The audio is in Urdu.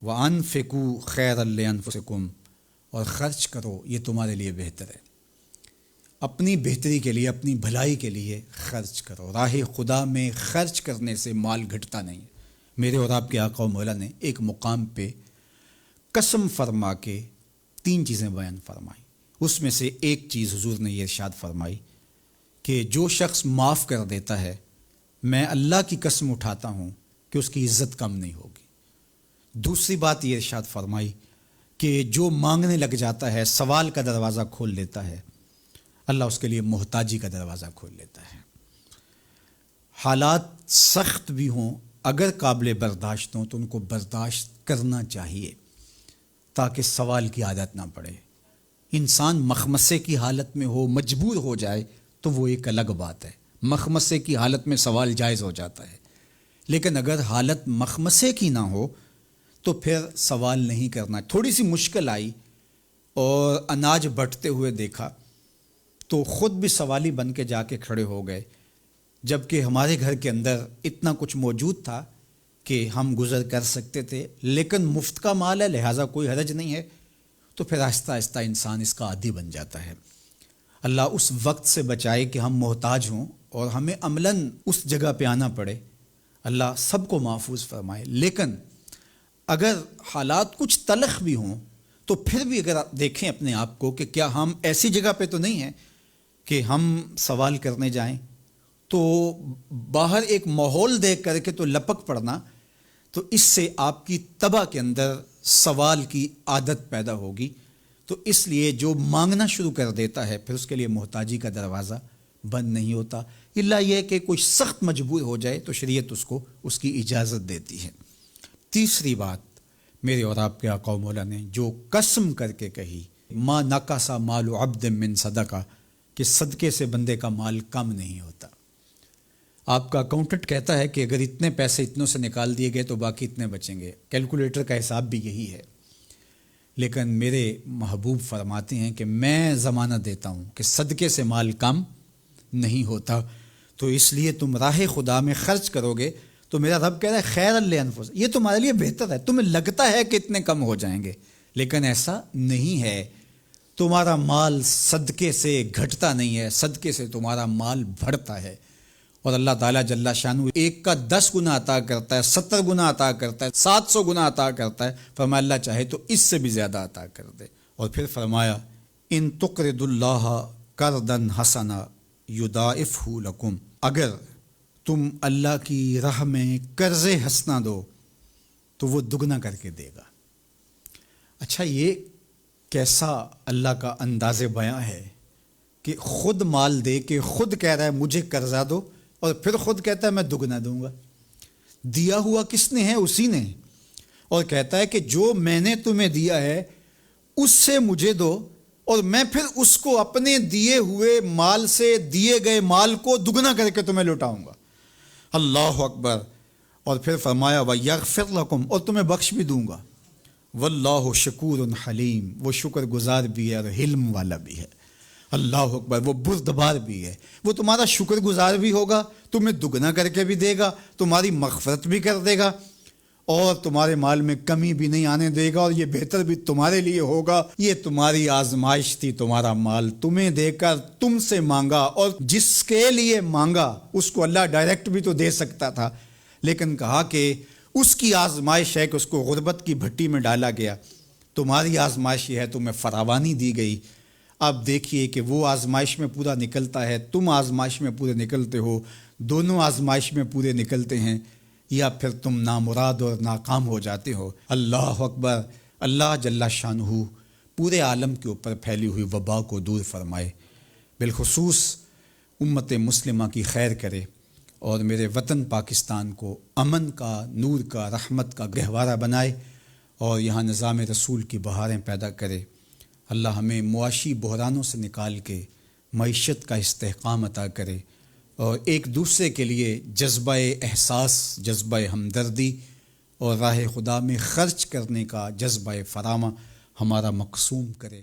وَأَنفِقُوا خَيْرًا لِأَنفُسِكُمْ، اور خرچ کرو یہ تمہارے لیے بہتر ہے، اپنی بہتری کے لیے، اپنی بھلائی کے لیے خرچ کرو۔ راہ خدا میں خرچ کرنے سے مال گھٹتا نہیں ہے۔ میرے اور آپ کے آقا و مولا نے ایک مقام پہ قسم فرما کے 3 چیزیں بیان فرمائی، اس میں سے ایک چیز حضور نے یہ ارشاد فرمائی کہ جو شخص معاف کر دیتا ہے، میں اللہ کی قسم اٹھاتا ہوں کہ اس کی عزت کم نہیں ہوگی۔ دوسری بات یہ ارشاد فرمائی کہ جو مانگنے لگ جاتا ہے، سوال کا دروازہ کھول لیتا ہے، اللہ اس کے لیے محتاجی کا دروازہ کھول لیتا ہے۔ حالات سخت بھی ہوں، اگر قابل برداشت ہوں تو ان کو برداشت کرنا چاہیے تاکہ سوال کی عادت نہ پڑے۔ انسان مخمصے کی حالت میں ہو، مجبور ہو جائے تو وہ ایک الگ بات ہے، مخمصے کی حالت میں سوال جائز ہو جاتا ہے، لیکن اگر حالت مخمصے کی نہ ہو تو پھر سوال نہیں کرنا۔ تھوڑی سی مشکل آئی اور اناج بٹتے ہوئے دیکھا تو خود بھی سوالی بن کے جا کے کھڑے ہو گئے، جبکہ ہمارے گھر کے اندر اتنا کچھ موجود تھا کہ ہم گزر کر سکتے تھے، لیکن مفت کا مال ہے لہٰذا کوئی حرج نہیں ہے، تو پھر آہستہ آہستہ انسان اس کا عادی بن جاتا ہے۔ اللہ اس وقت سے بچائے کہ ہم محتاج ہوں اور ہمیں عملاً اس جگہ پہ آنا پڑے، اللہ سب کو محفوظ فرمائے۔ لیکن اگر حالات کچھ تلخ بھی ہوں تو پھر بھی اگر آپ دیکھیں اپنے آپ کو کہ کیا ہم ایسی جگہ پہ تو نہیں ہیں کہ ہم سوال کرنے جائیں، تو باہر ایک ماحول دیکھ کر کے تو لپک پڑنا، تو اس سے آپ کی طبع کے اندر سوال کی عادت پیدا ہوگی۔ تو اس لیے جو مانگنا شروع کر دیتا ہے پھر اس کے لیے محتاجی کا دروازہ بند نہیں ہوتا، الا یہ کہ کوئی سخت مجبور ہو جائے تو شریعت اس کو اس کی اجازت دیتی ہے۔ تیسری بات میرے اور آپ کے آقا و مولا نے جو قسم کر کے کہی، ما نقص مال عبد من صدقہ، کہ صدقے سے بندے کا مال کم نہیں ہوتا۔ آپ کا اکاؤنٹنٹ کہتا ہے کہ اگر اتنے پیسے اتنوں سے نکال دیے گئے تو باقی اتنے بچیں گے، کیلکولیٹر کا حساب بھی یہی ہے، لیکن میرے محبوب فرماتے ہیں کہ میں ضمانت دیتا ہوں کہ صدقے سے مال کم نہیں ہوتا۔ تو اس لیے تم راہ خدا میں خرچ کرو گے تو میرا رب کہہ رہا ہے خیر لانفسکم، یہ تمہارے لیے بہتر ہے۔ تمہیں لگتا ہے کہ اتنے کم ہو جائیں گے، لیکن ایسا نہیں ہے۔ تمہارا مال صدقے سے گھٹتا نہیں ہے، صدقے سے تمہارا مال بڑھتا ہے، اور اللہ تعالیٰ جل شانہ ایک کا 10 گنا عطا کرتا ہے، 70 گنا عطا کرتا ہے، 700 گنا عطا کرتا ہے۔ فرمایا اللہ چاہے تو اس سے بھی زیادہ عطا کر دے، اور پھر فرمایا ان تقرضوا اللہ قرضا حسنا یضاعفہ لکم، اگر تم اللہ کی راہ میں قرض حسنہ دو تو وہ دگنا کر کے دے گا۔ اچھا، یہ کیسا اللہ کا انداز بیاں ہے کہ خود مال دے کے خود کہہ رہا ہے مجھے قرضہ دو، اور پھر خود کہتا ہے میں دگنا دوں گا۔ دیا ہوا کس نے ہے؟ اسی نے، اور کہتا ہے کہ جو میں نے تمہیں دیا ہے اس سے مجھے دو، اور میں پھر اس کو اپنے دیے ہوئے مال سے دیے گئے مال کو دگنا کر کے تمہیں لوٹاؤں گا۔ اللہ اکبر۔ اور پھر فرمایا وَيَغْفِرْ لَكُمْ، اور تمہیں بخش بھی دوں گا۔ واللہ شکور حلیم، وہ شکر گزار بھی ہے اور حلم والا بھی ہے۔ اللہ اکبر، وہ بردبار بھی ہے، وہ تمہارا شکر گزار بھی ہوگا، تمہیں دگنا کر کے بھی دے گا، تمہاری مغفرت بھی کر دے گا، اور تمہارے مال میں کمی بھی نہیں آنے دے گا، اور یہ بہتر بھی تمہارے لیے ہوگا۔ یہ تمہاری آزمائش تھی، تمہارا مال تمہیں دے کر تم سے مانگا، اور جس کے لیے مانگا اس کو اللہ ڈائریکٹ بھی تو دے سکتا تھا، لیکن کہا کہ اس کی آزمائش ہے کہ اس کو غربت کی بھٹی میں ڈالا گیا۔ تمہاری آزمائش یہ ہے، تمہیں فراوانی دی گئی۔ اب دیکھیے کہ وہ آزمائش میں پورا نکلتا ہے، تم آزمائش میں پورے نکلتے ہو، دونوں آزمائش میں پورے نکلتے ہیں، یا پھر تم نامراد اور ناکام ہو جاتے ہو۔ اللہ اکبر۔ اللہ جل شانہ پورے عالم کے اوپر پھیلی ہوئی وبا کو دور فرمائے، بالخصوص امت مسلمہ کی خیر کرے، اور میرے وطن پاکستان کو امن کا، نور کا، رحمت کا گہوارہ بنائے، اور یہاں نظام رسول کی بہاریں پیدا کرے۔ اللہ ہمیں معاشی بحرانوں سے نکال کے معیشت کا استحکام عطا کرے، اور ایک دوسرے کے لیے جذبہ احساس، جذبہ ہمدردی اور راہ خدا میں خرچ کرنے کا جذبہ فراواں ہمارا مقسوم کرے۔